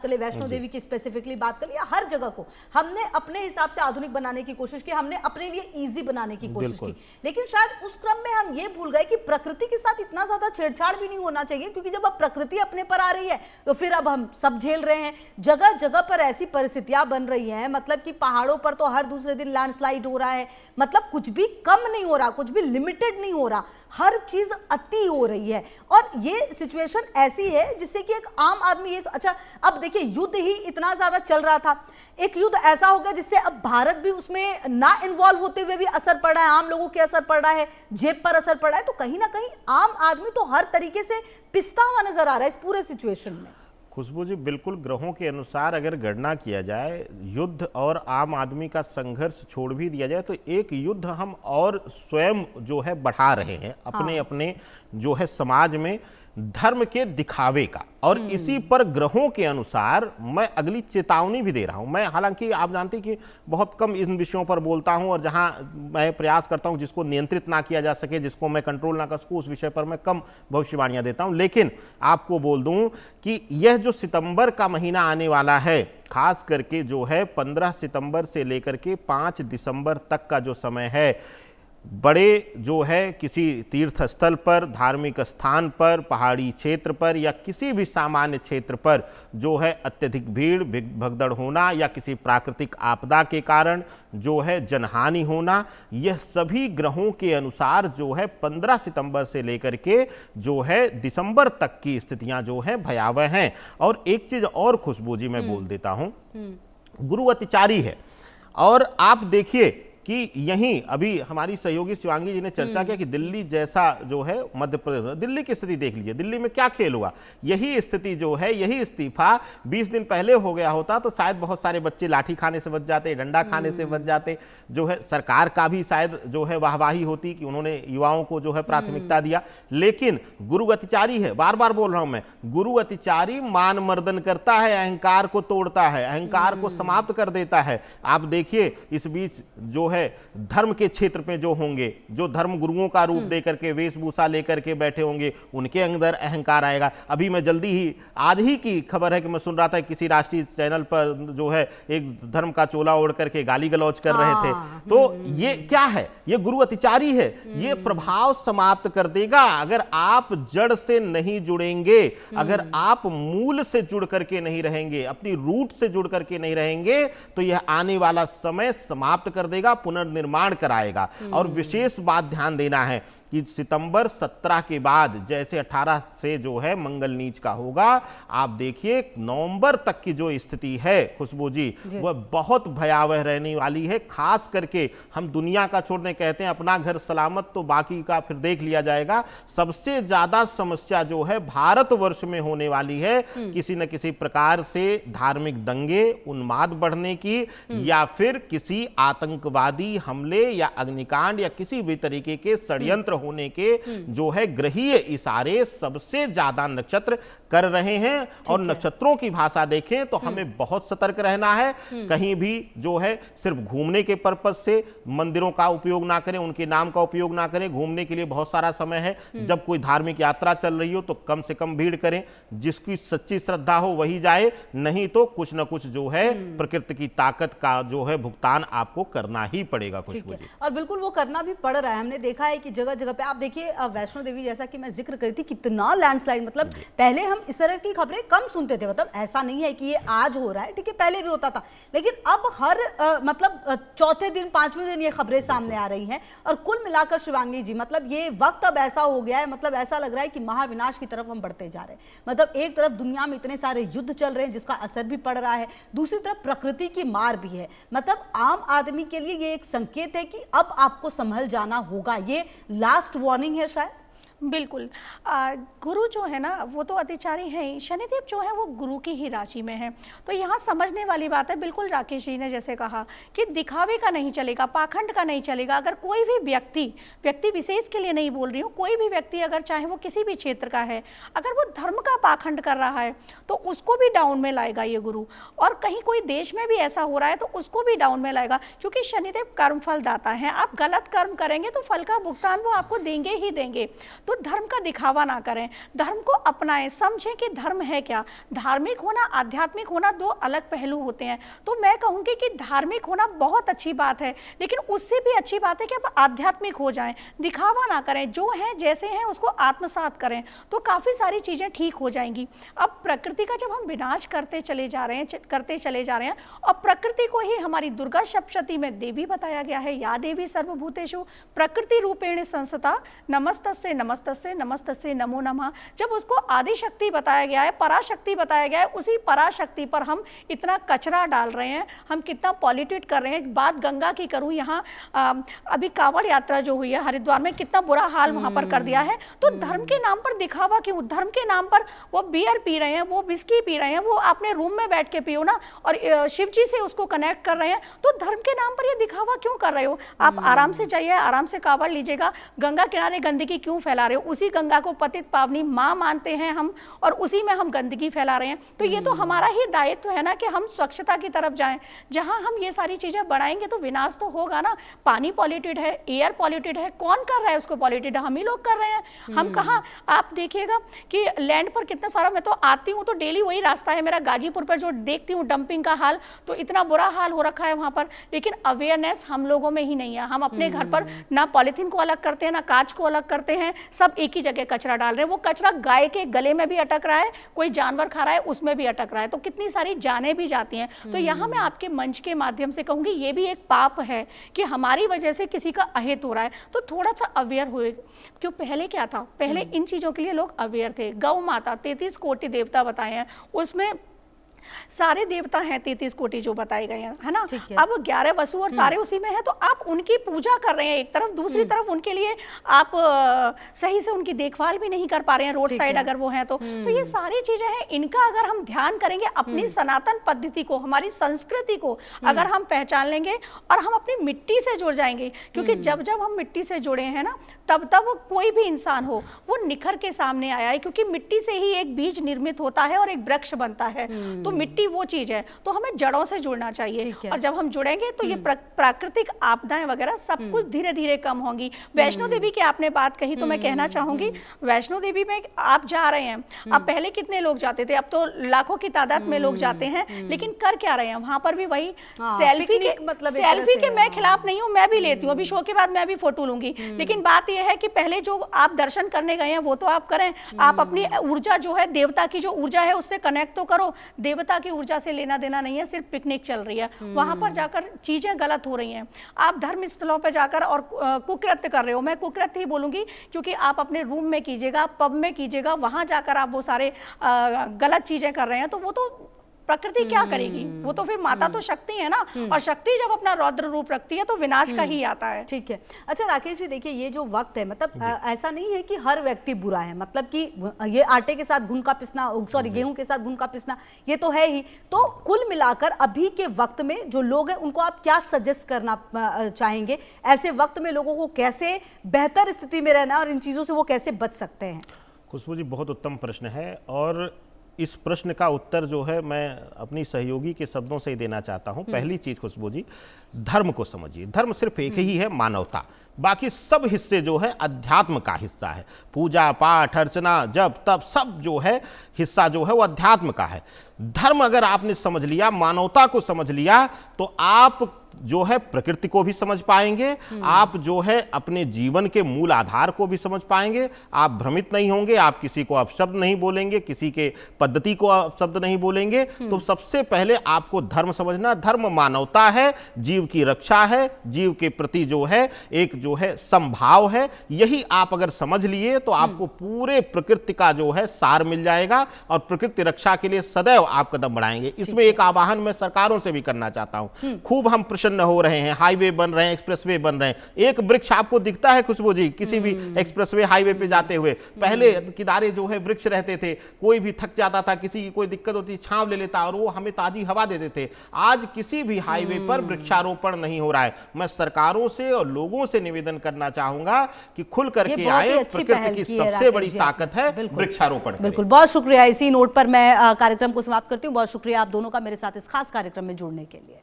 करें, वैष्णो देवी की स्पेसिफिकली बात करें, या हर जगह को हमने अपने हिसाब से आधुनिक बनाने की कोशिश की, हमने अपने लिए इजी बनाने की कोशिश की। लेकिन शायद उस क्रम में हम ये भूल गए कि प्रकृति के साथ इतना ज्यादा छेड़छाड़ भी नहीं होना चाहिए, क्योंकि जब अब प्रकृति अपने पर आ रही है तो फिर अब हम सब झेल रहे हैं। जगह जगह पर ऐसी परिस्थितियां बन रही हैं, मतलब कि पहाड़ों पर तो हर दूसरे दिन लैंडस्लाइड हो रहा है, मतलब कुछ भी कम नहीं हो रहा, कुछ भी लिमिटेड नहीं हो रहा, हर चीज अति हो रही है। और ये सिचुएशन ऐसी है जिससे कि एक आम आदमी ये, अच्छा अब देखिए युद्ध ही इतना ज्यादा चल रहा था, एक युद्ध ऐसा हो गया जिससे अब भारत भी उसमें ना इन्वॉल्व होते हुए भी असर पड़ रहा है, आम लोगों के असर पड़ रहा है, जेब पर असर पड़ रहा है, तो कहीं ना कहीं आम आदमी तो हर तरीके से पिसता हुआ नजर आ रहा है इस पूरे सिचुएशन में। खुशबू जी, बिल्कुल ग्रहों के अनुसार अगर गणना किया जाए, युद्ध और आम आदमी का संघर्ष छोड़ भी दिया जाए, तो एक युद्ध हम और स्वयं जो है बढ़ा रहे हैं अपने अपने जो है समाज में धर्म के दिखावे का। और इसी पर ग्रहों के अनुसार मैं अगली चेतावनी भी दे रहा हूं। मैं हालांकि आप जानते हैं कि बहुत कम इन विषयों पर बोलता हूं, और जहां मैं प्रयास करता हूं जिसको नियंत्रित ना किया जा सके, जिसको मैं कंट्रोल ना कर सकूं, उस विषय पर मैं कम भविष्यवाणियां देता हूं। लेकिन आपको बोल दूं कि यह जो सितंबर का महीना आने वाला है, खास करके जो है 15 सितंबर से लेकर के 5 दिसंबर तक का जो समय है, बड़े जो है किसी तीर्थ स्थल पर, धार्मिक स्थान पर, पहाड़ी क्षेत्र पर या किसी भी सामान्य क्षेत्र पर जो है अत्यधिक भीड़ भगदड़ होना या किसी प्राकृतिक आपदा के कारण जो है जनहानि होना, यह सभी ग्रहों के अनुसार जो है 15 सितंबर से लेकर के जो है दिसंबर तक की स्थितियां जो है भयावह हैं। और एक चीज और खुशबू जी मैं बोल देता हूं, गुरु अतिचारी है। और आप देखिए कि यहीं अभी हमारी सहयोगी शिवांगी जी ने चर्चा किया कि दिल्ली जैसा जो है मध्य प्रदेश, दिल्ली की स्थिति देख लीजिए, दिल्ली में क्या खेल हुआ। यही स्थिति जो है, यही इस्तीफा 20 दिन पहले हो गया होता तो शायद बहुत सारे बच्चे लाठी खाने से बच जाते, डंडा खाने से बच जाते, जो है सरकार का भी शायद जो है वाहवाही होती कि उन्होंने युवाओं को जो है प्राथमिकता दिया। लेकिन गुरु अतिचारी है, बार बार बोल रहा हूं मैं, गुरु अतिचारी मान मर्दन करता है, अहंकार को तोड़ता है, अहंकार को समाप्त कर देता है। आप देखिए इस बीच जो है धर्म के क्षेत्र में जो होंगे, जो धर्म गुरुओं का रूप दे करके वेशभूषा लेकर के बैठे होंगे, उनके अंदर अहंकार आएगा। अभी मैं जल्दी ही, आज ही की खबर है कि मैं सुन रहा था किसी राष्ट्रीय चैनल पर जो है एक धर्म का चोला ओढ़ करके गाली गलौज कर रहे थे। तो ये क्या है? ये गुरु अतिचारी है, ये प्रभाव समाप्त कर देगा अगर आप जड़ से नहीं जुड़ेंगे, अगर आप मूल से जुड़ करके नहीं रहेंगे, अपनी रूट से जुड़ करके नहीं रहेंगे, तो यह आने वाला समय समाप्त कर देगा, पुनर्निर्माण कराएगा। और विशेष बात ध्यान देना है कि सितंबर 17 के बाद जैसे 18 से जो है मंगल नीच का होगा, आप देखिए नवंबर तक की जो स्थिति है खुशबू जी, वह बहुत भयावह रहने वाली है। खास करके हम दुनिया का छोड़ने कहते हैं, अपना घर सलामत तो बाकी का फिर देख लिया जाएगा। सबसे ज्यादा समस्या जो है भारतवर्ष में होने वाली है, किसी न किसी प्रकार से धार्मिक दंगे, उन्माद बढ़ने की, या फिर किसी आतंकवादी हमले या अग्निकांड या किसी भी तरीके के षड्यंत्र होने के जो है ग्रहीय इशारे सबसे ज्यादा नक्षत्र कर रहे हैं। और नक्षत्रों की भाषा देखें तो हमें बहुत सतर्क रहना है। कहीं भी जो है सिर्फ घूमने के पर्पज से मंदिरों का उपयोग ना करें, उनके नाम का उपयोग ना करें। घूमने के लिए बहुत सारा समय है, जब कोई धार्मिक यात्रा चल रही हो तो कम से कम भीड़ करें, जिसकी सच्ची श्रद्धा हो वही जाए, नहीं तो कुछ न कुछ जो है प्रकृति की ताकत का जो है भुगतान आपको करना ही पड़ेगा खुशबू जी। और बिल्कुल वो करना भी पड़ रहा है। हमने देखा है कि जगह जगह पे आप देखिए, वैष्णो देवी जैसा कि मैं जिक्र करी थी, कितना लैंडस्लाइड, मतलब पहले हम इस तरह की खबरें कम सुनते थे, मतलब ऐसा नहीं है कि ये आज हो रहा है, ठीक है, पहले भी होता था, लेकिन अब हर मतलब चौथे दिन, पांचवें दिन ये खबरें सामने आ रही हैं। और कुल मिलाकर शिवांगी जी, मतलब ये वक्त अब ऐसा हो गया है, मतलब ऐसा लग रहा है कि महाविनाश की तरफ हम बढ़ते जा रहे हैं। मतलब एक तरफ दुनिया में इतने सारे युद्ध चल रहे हैं जिसका असर भी पड़ रहा है, दूसरी तरफ प्रकृति की मार भी है। मतलब आम आदमी के लिए ये एक संकेत है कि अब आपको संभल जाना होगा, ये लास्ट वार्निंग है शायद। बिल्कुल। गुरु जो है ना वो तो अतिचारी है ही, शनिदेव जो है वो गुरु की ही राशि में है। तो यहाँ समझने वाली बात है, बिल्कुल राकेश जी ने जैसे कहा कि दिखावे का नहीं चलेगा, पाखंड का नहीं चलेगा। अगर कोई भी व्यक्ति विशेष के लिए नहीं बोल रही हूँ, कोई भी व्यक्ति अगर चाहे वो किसी भी क्षेत्र का है, अगर वो धर्म का पाखंड कर रहा है तो उसको भी डाउन में लाएगा ये गुरु। और कहीं कोई देश में भी ऐसा हो रहा है तो उसको भी डाउन में लाएगा, क्योंकि शनिदेव कर्म फल दाता है। आप गलत कर्म करेंगे तो फल का भुगतान वो आपको देंगे ही देंगे। तो धर्म का दिखावा ना करें, धर्म को अपनाएं, समझें कि धर्म है क्या। धार्मिक होना, आध्यात्मिक होना दो अलग पहलू होते हैं। तो मैं कहूँगी कि धार्मिक होना बहुत अच्छी बात है, लेकिन उससे भी अच्छी बात है कि आप आध्यात्मिक हो जाएं, दिखावा ना करें, जो हैं जैसे हैं उसको आत्मसात करें, तो काफ़ी सारी चीज़ें ठीक हो जाएंगी। अब प्रकृति का जब हम विनाश करते चले जा रहे हैं और प्रकृति को ही हमारी दुर्गा सप्तशती में देवी बताया गया है, या देवी सर्वभूतेषु प्रकृति रूपेण संस्थिता नमस्तस्यै नमस्तस्यै नमस्तस्यै नमो नमः। जब उसको आदि शक्ति बताया गया है, पराशक्ति बताया गया है, उसी पराशक्ति पर हम इतना कचरा डाल रहे हैं, हम कितना पॉल्यूटेड कर रहे हैं। बात गंगा की करूं, यहाँ अभी कांवड़ यात्रा जो हुई है हरिद्वार में, कितना बुरा हाल वहां पर कर दिया है। तो धर्म के नाम पर दिखावा क्यों? धर्म के नाम पर वो बियर पी रहे हैं, वो विस्की पी रहे हैं, वो अपने रूम में बैठ के पियो ना, और शिव जी से उसको कनेक्ट कर रहे हैं। तो धर्म के नाम पर ये दिखावा क्यों कर रहे हो? आप आराम से जाइए, आराम से कांवड़ लीजिएगा। गंगा किनारे गंदगी क्यों फैला रहे हो? उसी गंगा को पतित पावनी माँ मानते हैं हम, और उसी में हम गंदगी फैला रहे हैं। तो ये तो हमारा ही दायित्व है ना कि हम स्वच्छता की तरफ जाएं। जहां हम ये सारी चीजें बढ़ाएंगे तो विनाश तो होगा ना। पानी पॉल्यूटेड है, एयर पॉल्यूटेड है, कौन कर रहा है उसको पॉल्यूटेड? हम ही लोग कर रहे हैं। हम कहाँ, आप देखिएगा कि लैंड पर कितना सारा, मैं तो आती हूँ तो डेली वही रास्ता है मेरा, गाजीपुर पर जो देखती हूँ डंपिंग का हाल, तो इतना बुरा हाल हो रखा है वहां पर। लेकिन अवेयरनेस हम लोगों में ही नहीं है। हम अपने घर पर ना पॉलीथीन को अलग करते हैं, ना कांच को अलग करते हैं, सब एक ही जगह कचरा डाल रहे हैं। वो कचरा गाय के गले में भी अटक रहा है, कोई जानवर खा रहा है उसमें भी अटक रहा है, तो कितनी सारी जानें भी जाती हैं। तो यहाँ मैं आपके मंच के माध्यम से कहूँगी, ये भी एक पाप है कि हमारी वजह से किसी का अहित हो रहा है। तो थोड़ा सा अवेयर हुए, क्यों? पहले क्या था, पहले इन चीज़ों के लिए लोग अवेयर थे। गौ माता 33 कोटि देवता बताए हैं, उसमें सारे देवता हैं 33 कोटि जो बताए गए हैं, है ना। अब 11 वसु और सारे उसी में है, तो आप उनकी पूजा कर रहे हैं एक तरफ, दूसरी तरफ उनके लिए आप सही से उनकी देखभाल भी नहीं कर पा रहे हैं, रोड साइड अगर वो है तो ये सारी चीजें हैं। इनका अगर हम ध्यान करेंगे, अपनी सनातन पद्धति को, हमारी संस्कृति को अगर हम पहचान लेंगे और हम अपनी मिट्टी से जुड़ जाएंगे, क्योंकि जब जब हम मिट्टी से जुड़े हैं ना, तब तब कोई भी इंसान हो वो निखर के सामने आया है, क्योंकि मिट्टी से ही एक बीज निर्मित होता है और एक वृक्ष बनता है। तो मिट्टी वो चीज है, तो हमें जड़ों से जुड़ना चाहिए। और जब हम जुड़ेंगे तो ये प्राकृतिक आपदाएं वगैरह सब कुछ धीरे धीरे कम होंगी। वैष्णो देवी की आपने बात कही, तो मैं कहना चाहूंगी, वैष्णो देवी में आप जा रहे हैं, अब पहले कितने लोग जाते थे, अब तो लाखों की तादाद में लोग जाते हैं, लेकिन कर क्या रहे हैं वहां पर भी वही सेल्फी के, मतलब सेल्फी के मैं खिलाफ नहीं हूँ, मैं भी लेती हूँ, अभी शो के बाद मैं भी फोटो लूंगी। लेकिन बात यह है कि पहले जो आप दर्शन करने गए हैं वो तो आप करें, आप अपनी ऊर्जा जो है, देवता की जो ऊर्जा है उससे कनेक्ट तो करो। देवता की ऊर्जा से लेना देना नहीं है, सिर्फ पिकनिक चल रही है, वहां पर जाकर चीजें गलत हो रही हैं। आप धर्म स्थलों पर जाकर और कुकृत्य कर रहे हो, मैं कुकृत्य ही बोलूंगी, क्योंकि आप अपने रूम में कीजिएगा, पब में कीजिएगा, वहां जाकर आप वो सारे गलत चीजें कर रहे हैं, तो वो तो प्रकृति क्या करेगी? वो तो फिर माता तो शक्ति है ना, और शक्ति जब अपना रौद्र रूप रखती है तो विनाश का ही आता है। ठीक है। अच्छा राकेश जी, देखिए ये जो वक्त है, मतलब ऐसा नहीं है कि हर व्यक्ति बुरा है, मतलब कि ये आटे के साथ घुन का पिसना, सॉरी गेहूं के साथ घुन का पिसना, ये तो है ही। तो कुल मिलाकर अभी के वक्त में जो लोग हैं उनको आप क्या सजेस्ट करना चाहेंगे? ऐसे वक्त में लोगों को कैसे बेहतर स्थिति में रहना और इन चीजों से वो कैसे बच सकते हैं? खुशबू जी, बहुत उत्तम प्रश्न है, और इस प्रश्न का उत्तर जो है मैं अपनी सहयोगी के शब्दों से ही देना चाहता हूं। पहली चीज खुशबू जी, धर्म को समझिए। धर्म सिर्फ एक ही है, मानवता। बाकी सब हिस्से जो है अध्यात्म का हिस्सा है। पूजा पाठ अर्चना जप तप सब जो है हिस्सा जो है वो अध्यात्म का है। धर्म अगर आपने समझ लिया, मानवता को समझ लिया, तो आप जो है प्रकृति को भी समझ पाएंगे, आप जो है अपने जीवन के मूल आधार को भी समझ पाएंगे, आप भ्रमित नहीं होंगे, आप किसी को अपशब्द नहीं बोलेंगे, किसी के पद्धति को अपशब्द नहीं बोलेंगे। तो सबसे पहले आपको धर्म समझना, धर्म मानवता है, जीव की रक्षा है, जीव के प्रति जो है एक जो है संभाव है। यही आप अगर समझ लिए तो आपको पूरे प्रकृति का जो है सार मिल जाएगा, और प्रकृति रक्षा के लिए सदैव आप कदम बढ़ाएंगे। इसमें एक आह्वान मैं सरकारों से भी करना चाहता हूं। खूब हम प्रसन्न हो रहे हैं, हाईवे बन रहे हैं, एक्सप्रेसवे बन रहे हैं, एक वृक्ष आपको दिखता है खुशबू जी किसी भी एक्सप्रेसवे हाईवे पे जाते हुए? पहले किनारे जो है वृक्ष रहते थे, कोई भी थक जाता था, किसी की कोई दिक्कत होती, छांव ले लेता और वो हमें ताजी हवा देते थे। आज किसी भी हाईवे पर वृक्षारोपण नहीं हो रहा है। मैं सरकारों से और लोगों से निवेदन करना चाहूंगा कि खुल करके आए, प्रकृति की सबसे बड़ी ताकत है वृक्षारोपण। बिल्कुल, बहुत शुक्रिया। इसी नोट पर मैं कार्यक्रम को समाप्त करती हूँ। बहुत शुक्रिया आप दोनों का मेरे साथ इस खास कार्यक्रम में जुड़ने के लिए।